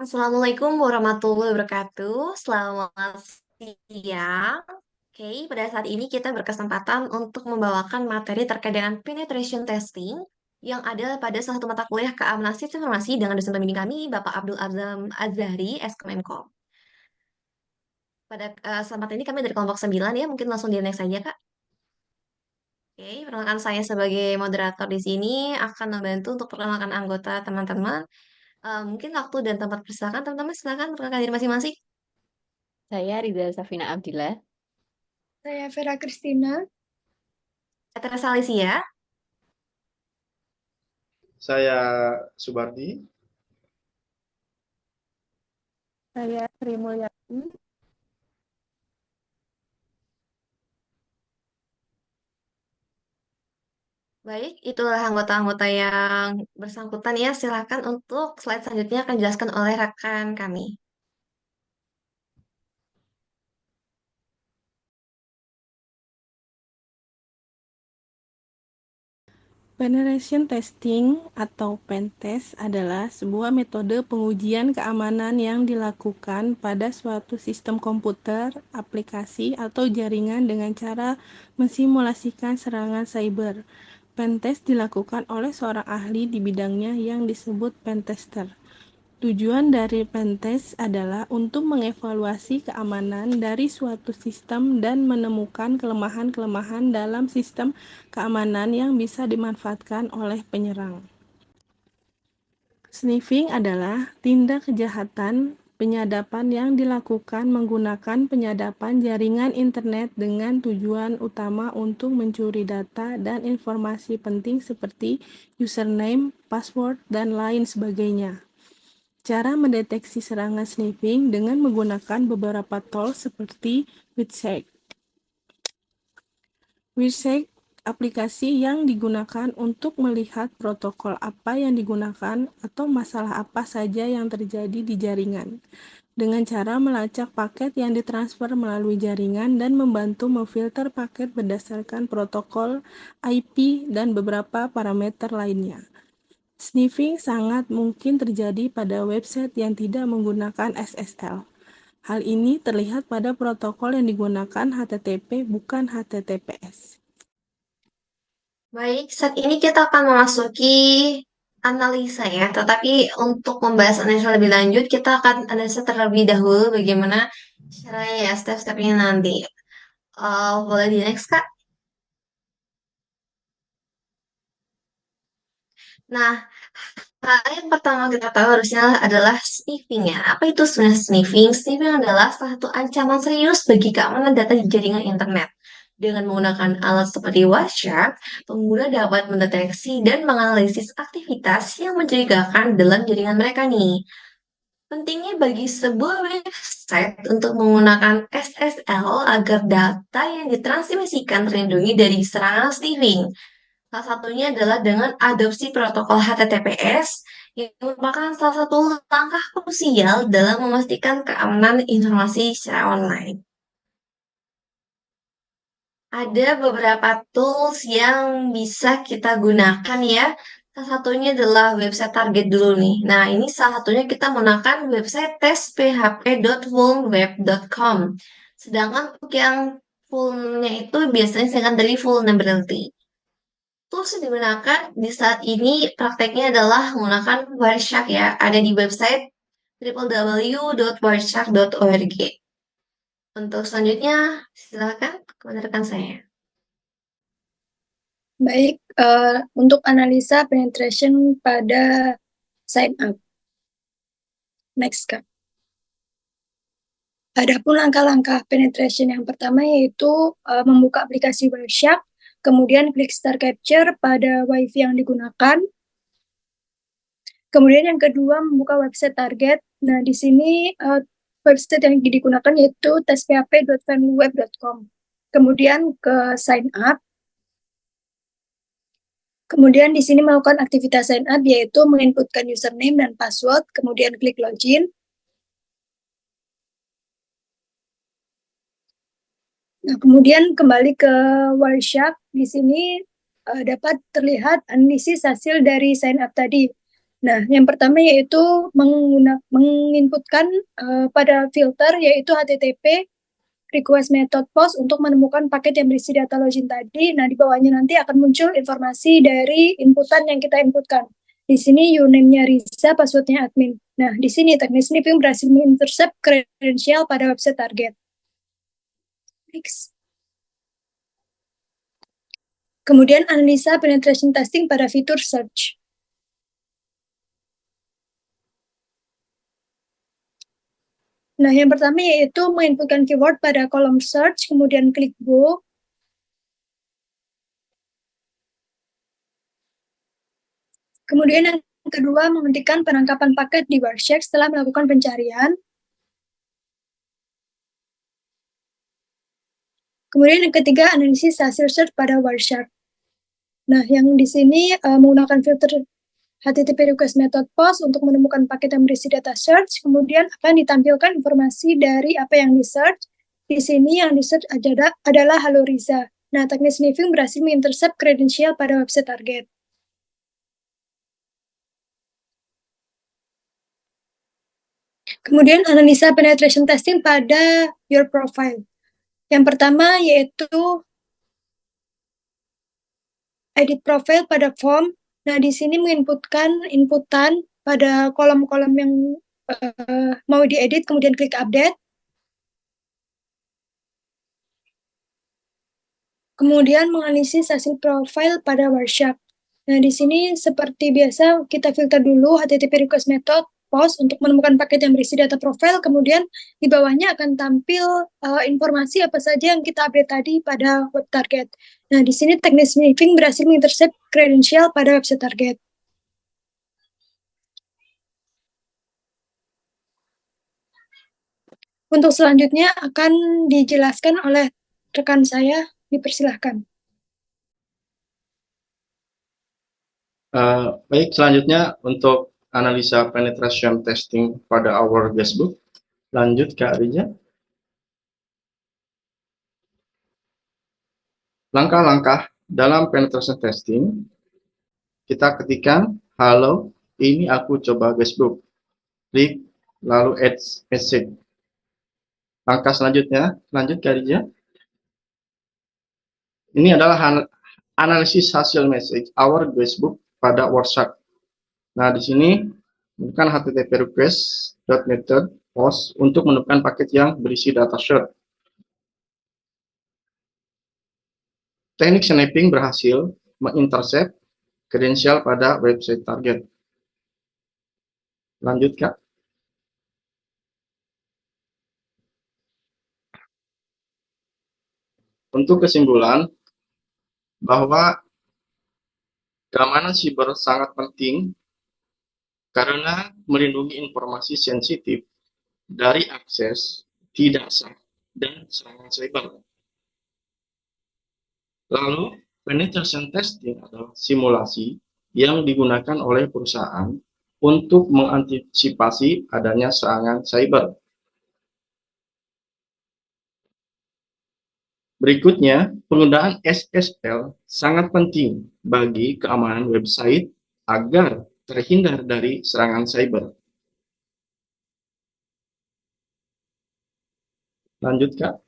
Assalamualaikum warahmatullahi wabarakatuh. Selamat siang. Oke, pada saat ini kita berkesempatan untuk membawakan materi terkait dengan penetration testing yang ada pada salah satu mata kuliah keamanan sistem informasi dengan dosen pembimbing kami, Bapak Abdul Azam Azhari, SKMenkom. Pada kesempatan ini kami dari kelompok 9 ya, mungkin langsung di next saja, Kak. Oke, perkenalkan saya sebagai moderator di sini akan membantu untuk perkenalkan anggota teman-teman. Mungkin waktu dan tempat persilakan, teman-teman silakan perkenalkan diri masing-masing. Saya Rida Safina Abdillah. Saya Vera Kristina. Teresa Alicia. Saya Subardi. Saya Sri Mulyati. Baik, itulah anggota-anggota yang bersangkutan ya. Silakan untuk slide selanjutnya akan dijelaskan oleh rekan kami. Penetration testing atau pentest adalah sebuah metode pengujian keamanan yang dilakukan pada suatu sistem komputer, aplikasi, atau jaringan dengan cara mensimulasikan serangan cyber. Pentest dilakukan oleh seorang ahli di bidangnya yang disebut pentester. Tujuan dari pentest adalah untuk mengevaluasi keamanan dari suatu sistem dan menemukan kelemahan-kelemahan dalam sistem keamanan yang bisa dimanfaatkan oleh penyerang. Sniffing adalah tindak kejahatan penyadapan yang dilakukan menggunakan penyadapan jaringan internet dengan tujuan utama untuk mencuri data dan informasi penting seperti username, password, dan lain sebagainya. Cara mendeteksi serangan sniffing dengan menggunakan beberapa tools seperti WeCheck. WeCheck aplikasi yang digunakan untuk melihat protokol apa yang digunakan atau masalah apa saja yang terjadi di jaringan, dengan cara melacak paket yang ditransfer melalui jaringan dan membantu memfilter paket berdasarkan protokol, IP, dan beberapa parameter lainnya. Sniffing sangat mungkin terjadi pada website yang tidak menggunakan SSL. Hal ini terlihat pada protokol yang digunakan HTTP bukan HTTPS. Baik, saat ini kita akan memasuki analisa ya. Tetapi untuk membahas analisa lebih lanjut, kita akan analisa terlebih dahulu bagaimana caranya ya, step-stepnya nanti. Boleh di next, Kak? Nah, hal yang pertama kita tahu harusnya adalah sniffing ya. Apa itu sebenarnya sniffing? Sniffing adalah salah satu ancaman serius bagi keamanan data di jaringan internet. Dengan menggunakan alat seperti Wireshark, pengguna dapat mendeteksi dan menganalisis aktivitas yang mencurigakan dalam jaringan mereka nih. Pentingnya bagi sebuah website untuk menggunakan SSL agar data yang ditransmisikan terlindungi dari serangan sniffing. Salah satunya adalah dengan adopsi protokol HTTPS yang merupakan salah satu langkah krusial dalam memastikan keamanan informasi secara online. Ada beberapa tools yang bisa kita gunakan ya. Salah satunya adalah website target dulu nih. Nah, ini salah satunya kita menggunakan website testphp.vulnerweb.com. Sedangkan untuk yang fullnya itu biasanya secondary vulnerability. Tools yang digunakan di saat ini prakteknya adalah menggunakan Wireshark ya. Ada di website www.wireshark.org. Untuk selanjutnya, silakan kepada rekan saya. Baik, untuk analisa penetration pada sign up. Next, Kak. Adapun langkah-langkah penetration yang pertama yaitu membuka aplikasi Wireshark, kemudian klik Start Capture pada WiFi yang digunakan. Kemudian yang kedua membuka website target. Nah, di sini website yang digunakan yaitu testphp.vulnerweb.com. Kemudian ke sign up. Kemudian di sini melakukan aktivitas sign up yaitu menginputkan username dan password, kemudian klik login. Nah, kemudian kembali ke Wireshark. Di sini dapat terlihat analisis hasil dari sign up tadi. Nah, yang pertama yaitu menginputkan pada filter yaitu HTTP request method post untuk menemukan paket yang berisi data login tadi. Nah, di bawahnya nanti akan muncul informasi dari inputan yang kita inputkan. Di sini username-nya Riza, password-nya admin. Nah, di sini teknik sniffing berhasil mengintercept kredensial pada website target. Next. Kemudian analisa penetration testing pada fitur search. Nah, yang pertama yaitu menginputkan keyword pada kolom search, kemudian klik go. Kemudian yang kedua, menghentikan penangkapan paket di Wireshark setelah melakukan pencarian. Kemudian yang ketiga, analisis hasil search pada Wireshark. Nah, yang di sini menggunakan filter HTTP request method post untuk menemukan paket yang berisi data search, kemudian akan ditampilkan informasi dari apa yang di-search. Di sini yang di-search adalah Halo Riza. Nah, teknik sniffing berhasil mengintercept kredensial pada website target. Kemudian analisa penetration testing pada your profile. Yang pertama yaitu edit profile pada form. Nah, di sini menginputkan inputan pada kolom-kolom yang mau diedit, kemudian klik update. Kemudian menganalisis hasil profile pada Wireshark. Nah, di sini seperti biasa kita filter dulu HTTP request method post untuk menemukan paket yang berisi data profile, kemudian di bawahnya akan tampil informasi apa saja yang kita update tadi pada web target. Nah, di sini teknik sniffing berhasil mengintercept kredensial pada website target. Untuk selanjutnya akan dijelaskan oleh rekan saya, dipersilahkan. Baik, selanjutnya untuk analisa penetration testing pada our guestbook. Lanjut Kak Rija. Langkah-langkah dalam penetration testing, kita ketikkan, halo, ini aku coba guestbook. Klik, lalu add message. Langkah selanjutnya, lanjut Kak Rija. Ini adalah analisis hasil message our guestbook pada Wireshark. Nah, di sini bukan HTTP request.method post untuk menemukan paket yang berisi data search. Teknik sniffing berhasil mengintercept kredensial pada website target. Lanjut, Kak. Untuk kesimpulan, bahwa keamanan siber sangat penting karena melindungi informasi sensitif dari akses tidak sah dan serangan cyber. Lalu, penetration testing adalah simulasi yang digunakan oleh perusahaan untuk mengantisipasi adanya serangan cyber. Berikutnya, penggunaan SSL sangat penting bagi keamanan website agar terhindar dari serangan cyber. Lanjut, Kak.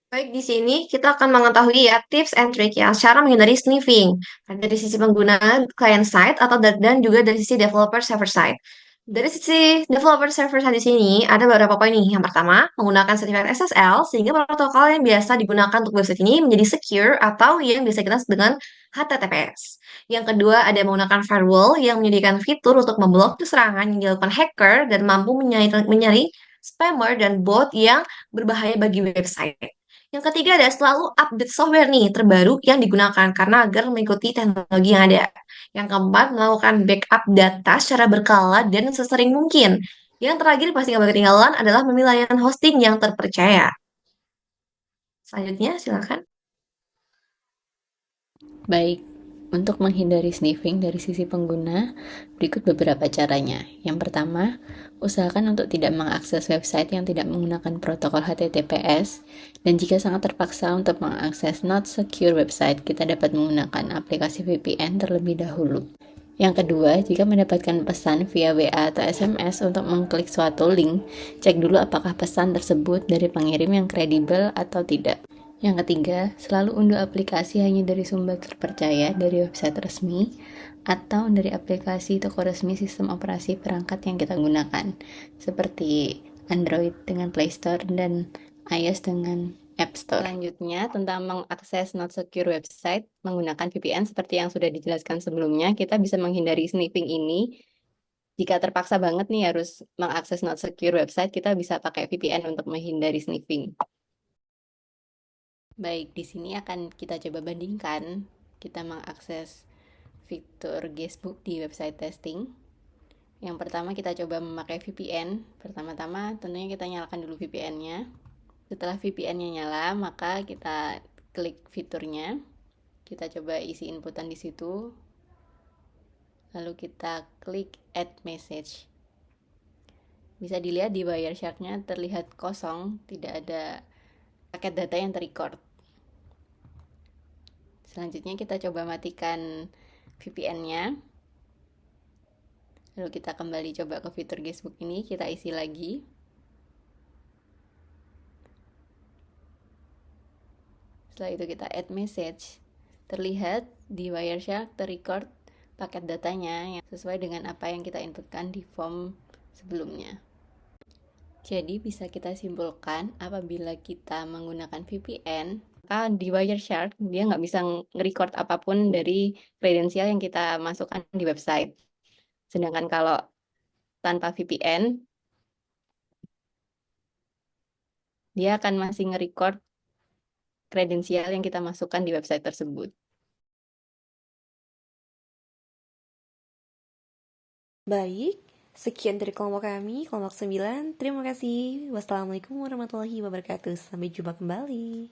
Baik, di sini kita akan mengetahui ya tips and trick ya cara menghindari sniffing. Dari sisi pengguna client side atau dan juga dari sisi developer server side. Dari sisi developer server side di sini ada beberapa poin nih. Yang pertama, menggunakan sertifikat SSL sehingga protokol yang biasa digunakan untuk website ini menjadi secure atau yang biasa kita sebut dengan HTTPS. Yang kedua, ada menggunakan firewall yang menyediakan fitur untuk memblokir serangan yang dilakukan hacker dan mampu menyaring spammer dan bot yang berbahaya bagi website. Yang ketiga ada selalu update software nih terbaru yang digunakan karena agar mengikuti teknologi yang ada. Yang keempat, melakukan backup data secara berkala dan sesering mungkin. Yang terakhir, pasti nggak boleh ketinggalan adalah memilih layanan hosting yang terpercaya. Selanjutnya, silakan. Baik, Untuk menghindari sniffing dari sisi pengguna, berikut beberapa caranya. Yang pertama, usahakan untuk tidak mengakses website yang tidak menggunakan protokol HTTPS, dan jika sangat terpaksa untuk mengakses not secure website, kita dapat menggunakan aplikasi VPN terlebih dahulu. Yang kedua, jika mendapatkan pesan via WA atau SMS untuk mengklik suatu link, cek dulu apakah pesan tersebut dari pengirim yang kredibel atau tidak. Yang ketiga, selalu unduh aplikasi hanya dari sumber terpercaya dari website resmi atau dari aplikasi toko resmi sistem operasi perangkat yang kita gunakan, seperti Android dengan Play Store dan iOS dengan App Store. Selanjutnya, tentang mengakses not secure website menggunakan VPN seperti yang sudah dijelaskan sebelumnya, kita bisa menghindari sniffing ini. Jika terpaksa banget nih harus mengakses not secure website, kita bisa pakai VPN untuk menghindari sniffing. Baik, di sini akan kita coba bandingkan kita mengakses fitur guestbook di website testing. Yang pertama kita coba memakai VPN. Pertama-tama tentunya kita nyalakan dulu VPN-nya. Setelah VPN-nya nyala, maka kita klik fiturnya. Kita coba isi inputan di situ. Lalu kita klik add message. Bisa dilihat di Wireshark-nya terlihat kosong, tidak ada paket data yang terrecord. Selanjutnya kita coba matikan VPN-nya. Lalu kita kembali coba ke fitur guestbook ini, kita isi lagi. Setelah itu kita add message. Terlihat di Wireshark terrecord paket datanya yang sesuai dengan apa yang kita inputkan di form sebelumnya. Jadi bisa kita simpulkan apabila kita menggunakan VPN, maka di Wireshark dia nggak bisa nge-record apapun dari kredensial yang kita masukkan di website. Sedangkan kalau tanpa VPN, dia akan masih nge-record kredensial yang kita masukkan di website tersebut. Baik, sekian dari kelompok kami, kelompok 9. Terima kasih. Wassalamualaikum warahmatullahi wabarakatuh. Sampai jumpa kembali.